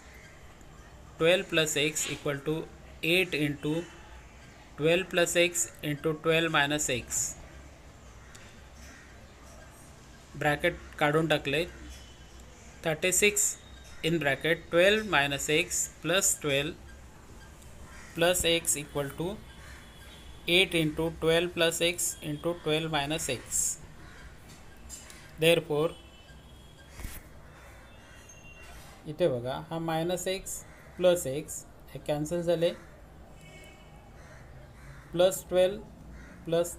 12 + x = 8 × 12 + x × 12 - x. Bracket काढून टाकले. 36 in bracket 12 - x plus 12 + x = 8 × 12 + x × 12 - x. Therefore इथे बघा, हा -x प्लस x हे कॅन्सल झाले, प्लस 12 प्लस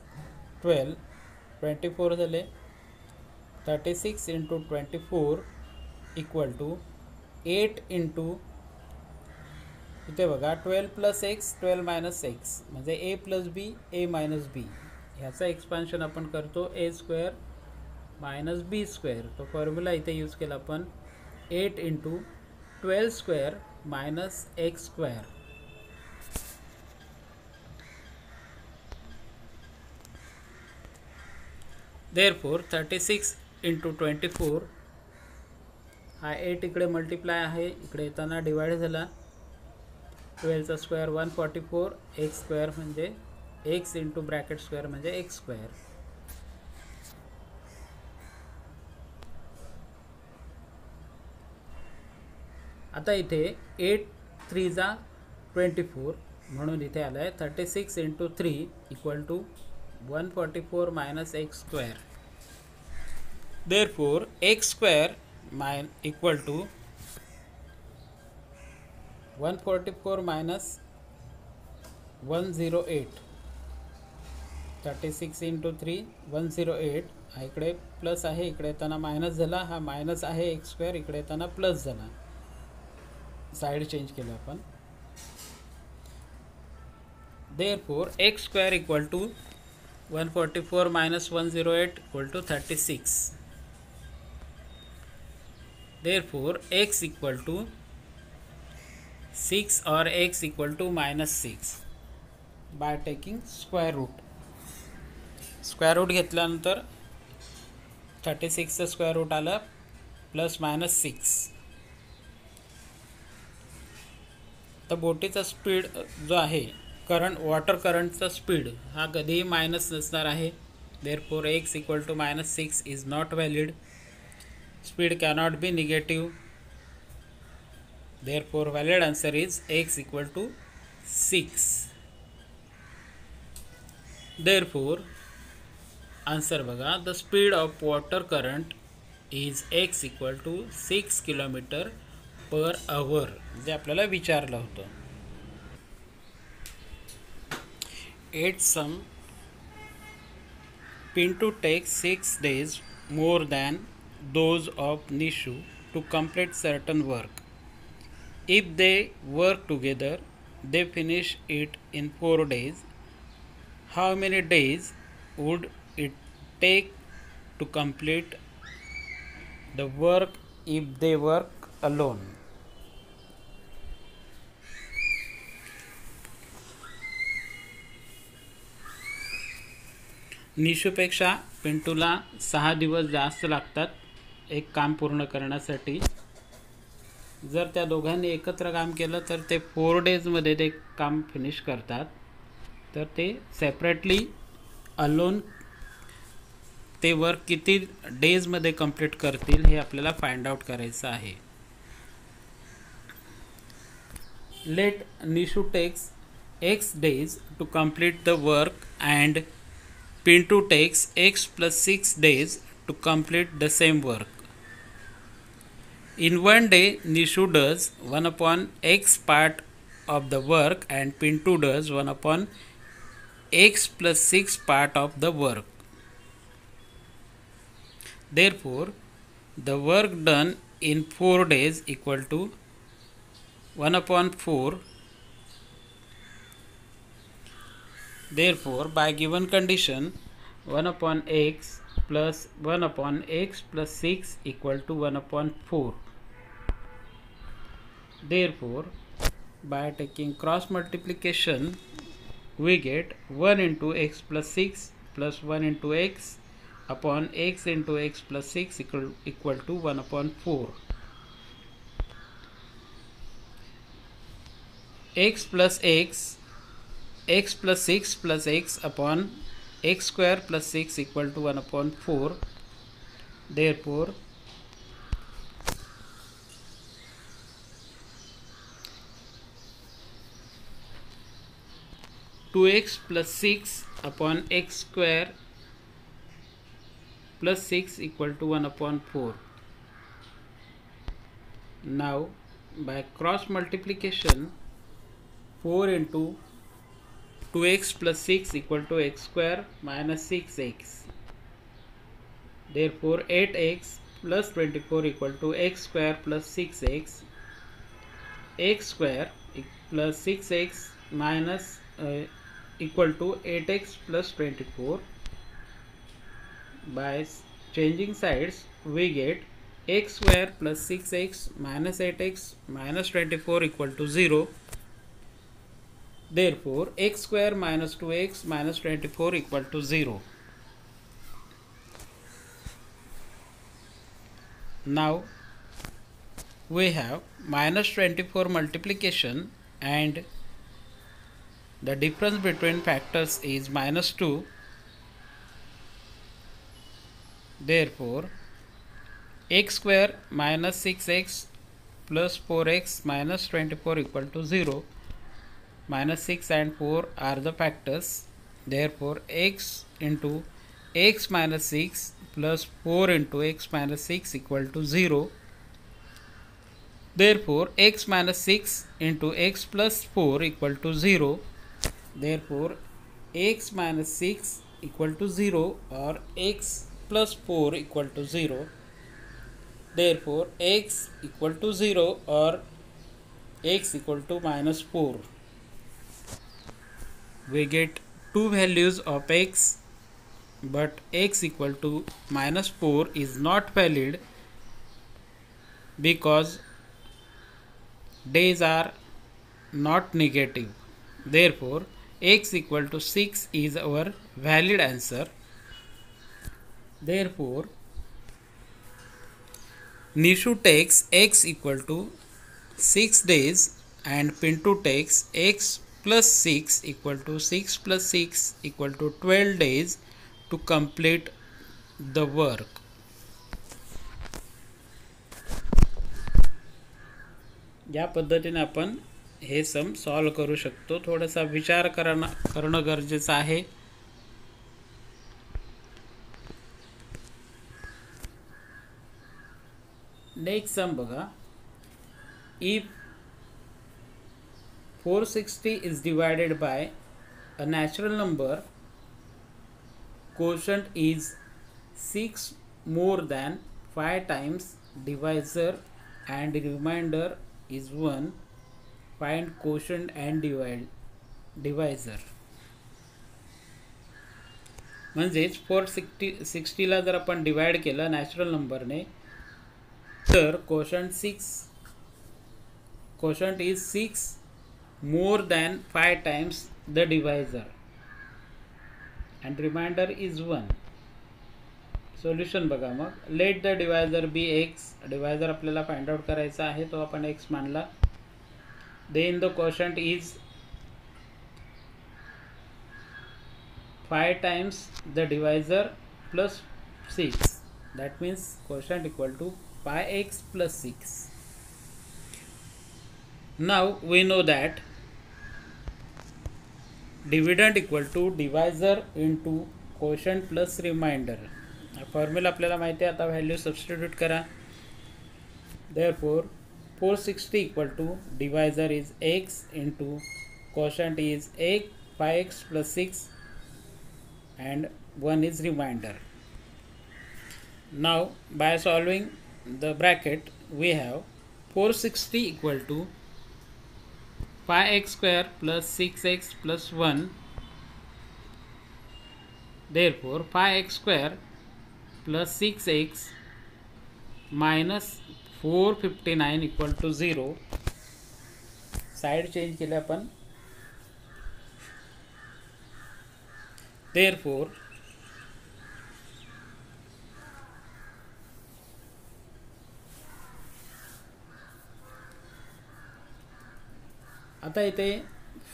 12 24 झाले. 36 × 24 = 8 × इथे बघा 12 + x 12 - x म्हणजे a + b a - b. ह्याचा एक्सपान्शन आपण करतो a² - b². तो फॉर्म्युला इथे यूज केला आपण, 8 × 12² - x². Therefore 36 × 24, हा 8 इकडे मल्टिप्लाय आहे, इकडे येताना डिवाइड झाला. 12² 144, x² म्हणजे x × ब्रॅकेट स्क्वेअर म्हणजे x². आता इथे 8 3 = 24 म्हणून इथे आलं आहे 36 × 3 = 144 - x². Therefore x² = 144 - 108. 36 × 3 108. हा इकडे प्लस आहे, इकडे येताना मायनस झाला, हा मायनस आहे x², इकडे येताना प्लस झाला. साइड चेंज केलं आपण. Therefore x square equal to 144 minus 108 equal to 36. Therefore x equal to 6 or x equal to minus 6 by taking square root. Square root घेतल्यानंतर 36चं स्क्वेअर रूट आलं प्लस मायनस 6. तर बोटीचा speed जो आहे current water करंटचा speed हा कधीही minus नसणार आहे. Therefore x equal to minus 6 is not valid. Speed cannot be negative. Therefore valid answer is x equal to 6. Therefore answer बघा, the speed of water current is x equal to 6 kilometre per hour, जे आपल्याला विचारलं होतं. 8 सम Pintu takes 6 days more than those of Nishu to complete certain work. If they work together, they finish it in 4 days. How many days would it take to complete the work if they work alone? निशूपेक्षा पिंटूला 6 दिवस जास्त लागतात एक काम पूर्ण करण्यासाठी. जर त्या दोघांनी एकत्र काम केलं तर ते 4 डेजमध्ये ते काम फिनिश करतात. तर ते सेपरेटली अलोन ते वर्क किती डेजमध्ये कंप्लीट करतील हे आपल्याला फाइंड आउट करायचं आहे. Let Nishu takes x days to complete the work and Pintu takes x plus 6 days to complete the same work. In one day, Nishu does 1 upon x part of the work and Pintu does 1 upon x plus 6 part of the work. Therefore, the work done in 4 days equal to 1 upon 4. Therefore, by given condition 1 upon x plus 1 upon x plus 6 equal to 1 upon 4. Therefore, by taking cross multiplication we get 1 into x plus 6 plus 1 into x upon x into x plus 6 equal to 1 upon 4. X plus 6 plus x upon x square plus 6 equal to 1 upon 4. Therefore, two x plus 6 upon x square plus 6 equal to 1 upon 4. Now, by cross multiplication 4 into 2x plus 6 equal to x square minus 6x. Therefore, 8x plus 24 equal to x square plus 6x. X square plus 6x minus equal to 8x plus 24. By changing sides, we get x square plus 6x minus 8x minus 24 equal to 0. Therefore, x square minus 2x minus 24 equal to 0. Now, we have minus 24 multiplication and the difference between factors is minus 2. Therefore, x square minus 6x plus 4x minus 24 equal to 0. Minus 6 and 4 are the factors. Therefore, x into x minus 6 plus 4 into x minus 6 equal to 0. Therefore, x minus 6 into x plus 4 equal to 0. Therefore, x minus 6 equal to 0 or x plus 4 equal to 0. Therefore, x equal to 0 or x equal to -4. We get two values of x, but x equal to -4 is not valid because days are not negative. Therefore, x equal to 6 is our valid answer. Therefore, Nishu takes x equal to 6 days and Pintu takes x plus 6 equal to 6 plus 6 equal to 12 days to complete the work. या पद्धतीने आपण हे sum solve करू शकतो. थोडासा विचार करणं गरजेचं आहे. नेक्स्ट सम बघा. If 460 is divided by a natural number, quotient is 6 more than 5 times divisor and remainder is 1. Find quotient and divisor. म्हणजेच 460 जर आपण डिवाइड केलं नॅचरल नंबरने तर quotient is 6 more than 5 times the divisor and remainder is 1. Solution बघा. मग let the divisor be x. Divisor आपल्याला find out करायचा आहे, तो आपण एक्स मानला. Then the quotient is 5 times the divisor plus 6. That means quotient equal to 5x plus 6. Now we know that dividend equal to divisor into quotient plus remainder. Formula आपल्याला माहिती आहे. आता value substitute करा. Therefore 460 equal to divisor is x into quotient is 5x plus 6 and 1 is remainder. Now by solving the bracket we have 460 equal to 5x square plus 6x plus 1. Therefore 5x square plus 6x minus 459 equal to 0. Side change केले आपण. Therefore आता इथे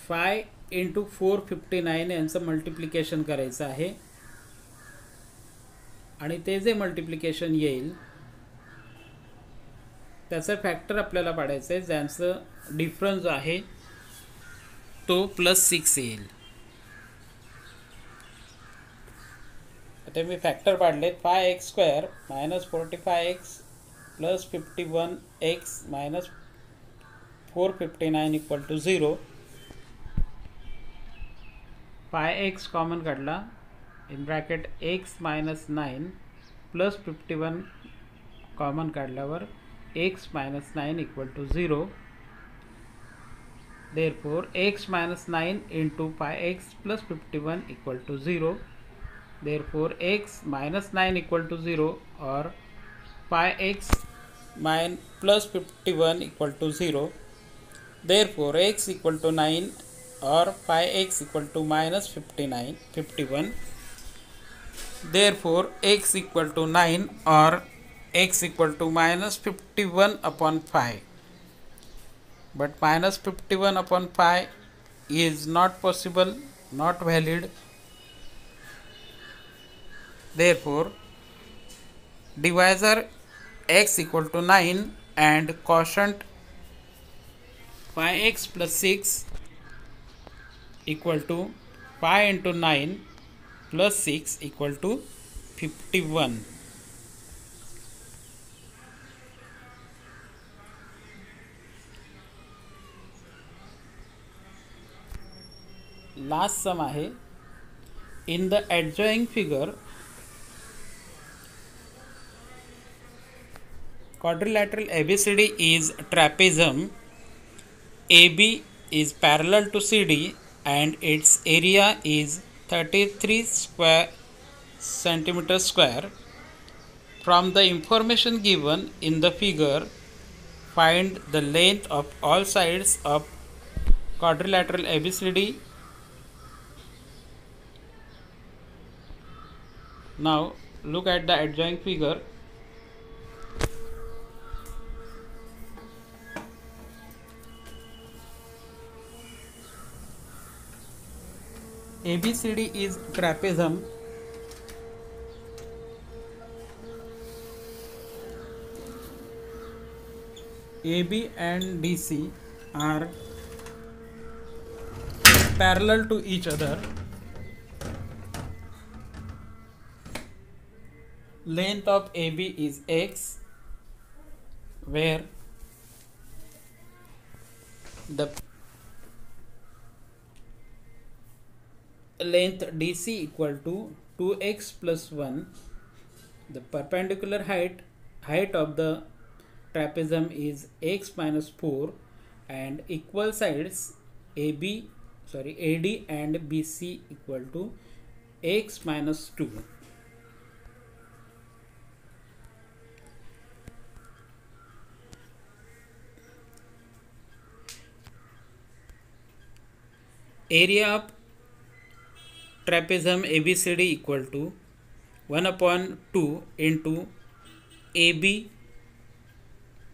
5 into 459 यांचं multiplication करायचं आहे आणि ते जे मल्टिप्लिकेशन येईल त्याचा फॅक्टर आपल्याला पाडायचं आहे, ज्यांचं डिफरन्स जो आहे तो +6 येईल. आता मी फॅक्टर पाडलेत. 5x square minus 45x plus 51x minus 459 equal to 0. 5x common काढला. In bracket x minus 9 plus 51 common काढल्यावर x minus 9 equal to 0. Therefore x minus 9 into 5x plus 51 equal to 0. Therefore x minus 9 equal to 0 or 5x plus 51 equal to 0. Therefore x equal to 9 or 5x equal to minus 51. Therefore x equal to 9 or x equal to minus 51 upon 5. But minus 51 upon 5 is not possible, not valid. Therefore divisor x equal to 9 and quotient 5x plus 6 equal to 5 into 9 plus 6 equal to 51. Last सम आहे. In the adjoining figure quadrilateral ABCD is trapezium AB is parallel to CD and its area is 33 square centimeter square. From the information given in the figure, find the length of all sides of quadrilateral ABCD. Now look at the adjoining figure. ABCD is trapezium. AB and DC are parallel to each other. Length of AB is x, where the length DC equal to 2x plus 1. The perpendicular height of the trapezium is x minus 4, and equal sides AD and BC equal to x minus 2. Area of trapezium ABCD equal to 1 upon 2 into AB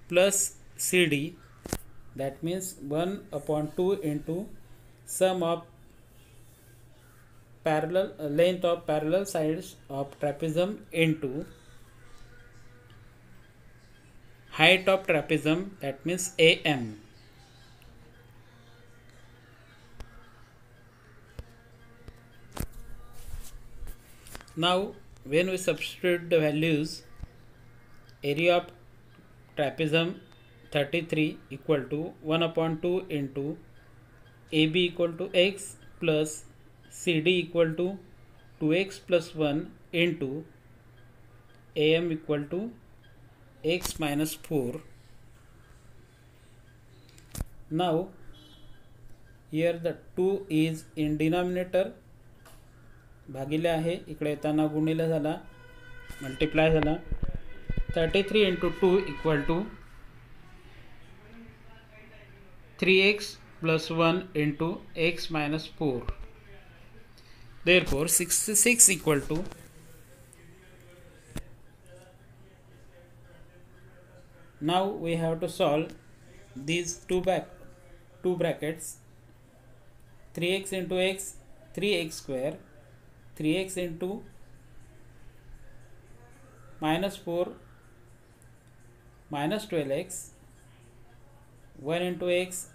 plus CD, that means 1 upon 2 into sum of length of parallel sides of trapezium into height of trapezium, that means AM. Now when we substitute the values, area of trapezium 33 equal to 1 upon 2 into AB equal to x plus CD equal to 2x plus 1 into AM equal to x minus 4. Now here the 2 is in denominator, भागिले आहे, इकडे येताना गुणिले झाला, multiply झाला. 33 into 2 equal to 3x plus 1 into x minus 4. Therefore 66 equal to now we have to solve these two brackets. 3x into x, 3x square, 3x into minus 4 minus 12x, 1 into x,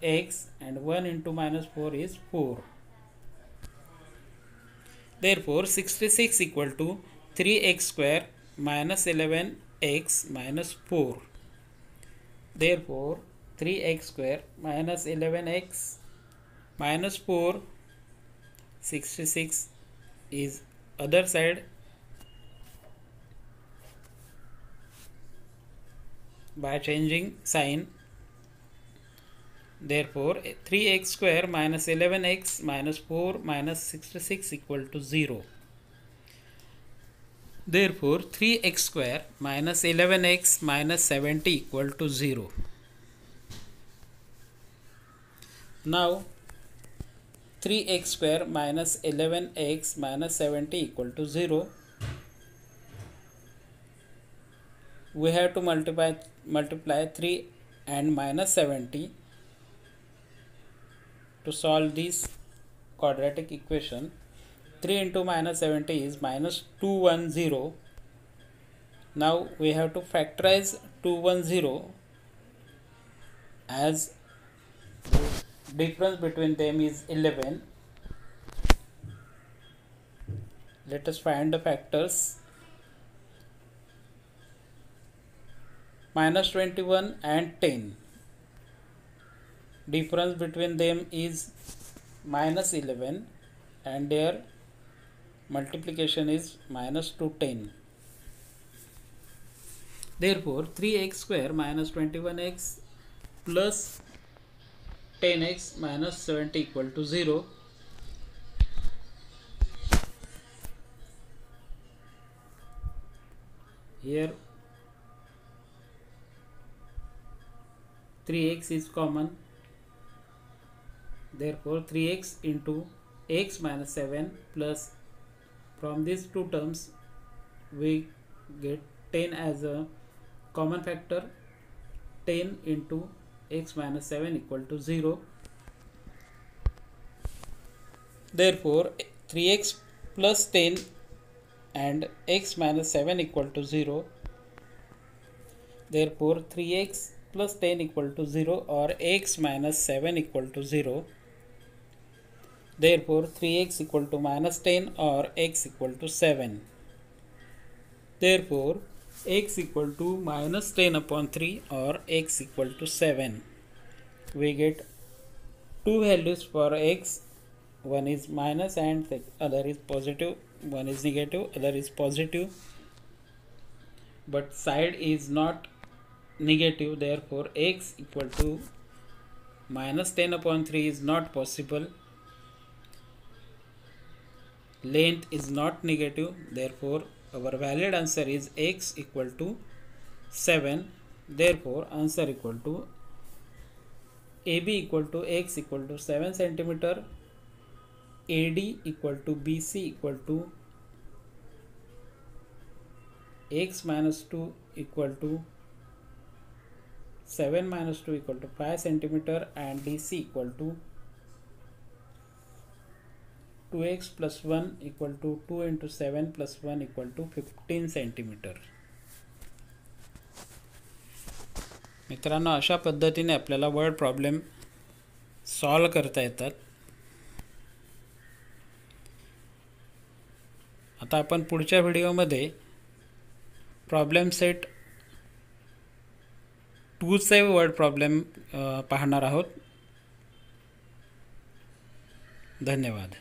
and 1 into minus 4 is 4. Therefore 66 equal to 3x square minus 11x minus 4. Therefore 3x square minus 11x minus 4, 66 is other side by changing sign. Therefore 3x square minus 11x minus 4 minus 66 equal to 0. Therefore 3x square minus 11x minus 70 equal to 0. Now 3x square minus 11x minus 70 equal to 0. We have to multiply 3 and minus 70 to solve this quadratic equation. 3 into minus 70 is minus 210. Now we have to factorize 210 as difference between them is 11. Let us find the factors. Minus 21 and 10. Difference between them is minus 11 and their multiplication is minus 210. Therefore 3x square minus 21x plus 10x minus 70 equal to 0. Here 3x is common, therefore 3x into x minus 7 plus, from these two terms we get 10 as a common factor. 10 into x minus 7 equal to 0. Therefore 3x plus 10 and x minus 7 equal to 0. Therefore 3x plus 10 equal to 0 or x minus 7 equal to 0. Therefore 3x equal to minus 10 or x equal to 7. Therefore x equal to minus 10 upon 3 or x equal to 7. We get two values for x. One is minus and the other is positive. One is negative, other is positive. But side is not negative, therefore x equal to minus 10 upon 3 is not possible. Length is not negative, therefore our valid answer is x equal to 7. Therefore answer equal to AB equal to x equal to 7 centimeter, AD equal to BC equal to x minus 2 equal to 7 minus 2 equal to 5 centimeter, and DC equal to 2x plus 1 equal to 2 into 7 plus 1 equal to 15 centimeter. मित्रांनो, अशा पद्धतीने आपल्याला word problem solve करता येतात. आता आपण पुढच्या व्हिडिओमध्ये प्रॉब्लेम सेट 2 चे वर्ड प्रॉब्लेम पाहणार आहोत. धन्यवाद.